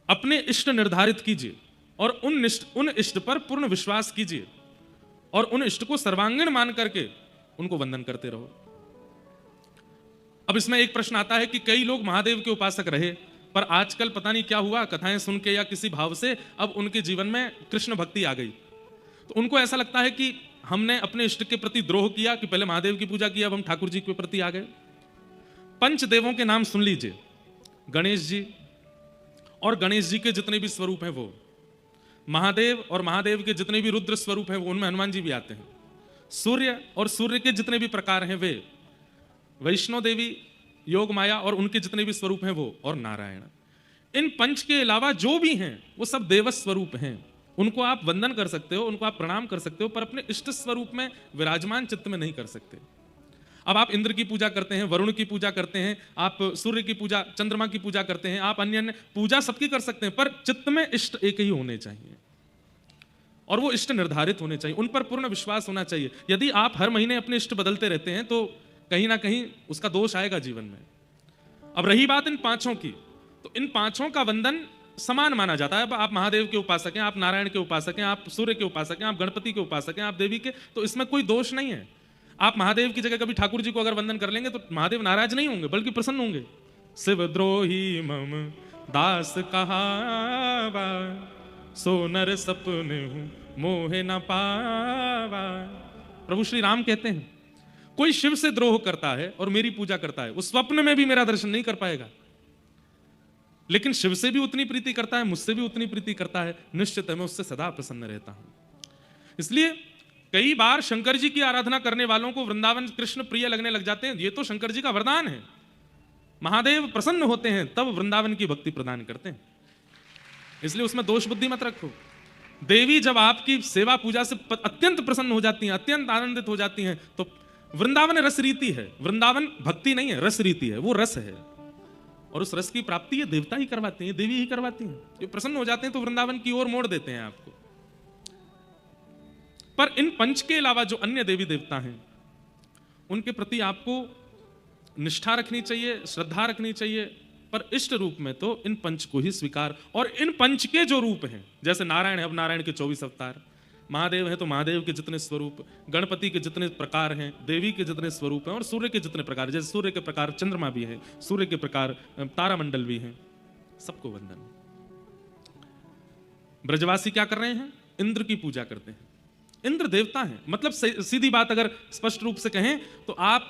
अपने इष्ट निर्धारित कीजिए और उन इष्ट पर पूर्ण विश्वास कीजिए और उन इष्ट को सर्वांगीण मान करके उनको वंदन करते रहो। अब इसमें एक प्रश्न आता है कि कई लोग महादेव के उपासक रहे, पर आजकल पता नहीं क्या हुआ, कथाएं सुन के या किसी भाव से अब उनके जीवन में कृष्ण भक्ति आ गई, तो उनको ऐसा लगता है कि हमने अपने इष्ट के प्रति द्रोह किया कि पहले महादेव की पूजा की, अब हम ठाकुर जी के प्रति आ गए। पंचदेवों के नाम सुन लीजिए, गणेश जी और गणेश जी के जितने भी स्वरूप हैं वो, महादेव और महादेव के जितने भी रुद्र स्वरूप हैं वो, उनमें हनुमान जी भी आते हैं, सूर्य और सूर्य के जितने भी प्रकार हैं वे, वैष्णो देवी, योग माया और उनके जितने भी स्वरूप हैं वो, और नारायण। इन पंच के अलावा जो भी हैं वो सब देव स्वरूप हैं, उनको आप वंदन कर सकते हो, उनको आप प्रणाम कर सकते हो, पर अपने इष्ट स्वरूप में विराजमान चित्त में नहीं कर सकते। अब आप इंद्र की पूजा करते हैं, वरुण की पूजा करते हैं, आप सूर्य की पूजा, चंद्रमा की पूजा करते हैं, आप अन्य अन्य पूजा सबकी कर सकते हैं, पर चित्त में इष्ट एक ही होने चाहिए और वो इष्ट निर्धारित होने चाहिए, उन पर पूर्ण विश्वास होना चाहिए। यदि आप हर महीने अपने इष्ट बदलते रहते हैं तो कहीं ना कहीं उसका दोष आएगा जीवन में। अब रही बात इन पांचों की, तो इन पांचों का वंदन समान माना जाता है। अब आप महादेव के उपासक हैं, आप नारायण के उपासक हैं, आप सूर्य के उपासक हैं, आप गणपति के उपासक हैं, आप देवी के, तो इसमें कोई दोष नहीं है। आप महादेव की जगह कभी ठाकुर जी को अगर वंदन कर लेंगे तो महादेव नाराज नहीं होंगे बल्कि प्रसन्न होंगे। शिवद्रोही मम दास कहावा, सो नर सपने हूं मोहे न पावा। प्रभु श्री राम कहते हैं कोई शिव से द्रोह करता है और मेरी पूजा करता है, वो स्वप्न में भी मेरा दर्शन नहीं कर पाएगा, लेकिन शिव से भी उतनी प्रीति करता है, मुझसे भी उतनी प्रीति करता है, निश्चित है मैं उससे सदा प्रसन्न रहता हूं। इसलिए कई बार शंकर जी की आराधना करने वालों को वृंदावन कृष्ण प्रिय लगने लग जाते हैं। ये तो शंकर जी का वरदान है, महादेव प्रसन्न होते हैं तब वृंदावन की भक्ति प्रदान करते हैं, इसलिए उसमें दोष बुद्धि मत रखो। देवी जब आपकी सेवा पूजा से अत्यंत प्रसन्न हो जाती हैं, अत्यंत आनंदित हो जाती हैं, तो वृंदावन रस रीति है, वृंदावन भक्ति नहीं है, रस रीति है, वो रस है और उस रस की प्राप्ति ये देवता ही करवाते हैं, देवी ही करवाती हैं। ये प्रसन्न हो जाते हैं तो वृंदावन की ओर मोड़ देते हैं आपको। पर इन पंच के अलावा जो अन्य देवी देवता हैं उनके प्रति आपको निष्ठा रखनी चाहिए, श्रद्धा रखनी चाहिए, पर इष्ट रूप में तो इन पंच को ही स्वीकार। और इन पंच के जो रूप हैं, जैसे नारायण है, अब नारायण के 24 अवतार, महादेव है तो महादेव के जितने स्वरूप, गणपति के जितने प्रकार हैं, देवी के जितने स्वरूप हैं, और सूर्य के जितने प्रकार, जैसे सूर्य के प्रकार चंद्रमा भी है, सूर्य के प्रकार तारामंडल भी हैं, सबको वंदन। ब्रजवासी क्या कर रहे हैं? इंद्र की पूजा करते हैं। इंद्र देवता हैं, मतलब सीधी बात अगर स्पष्ट रूप से कहें तो आप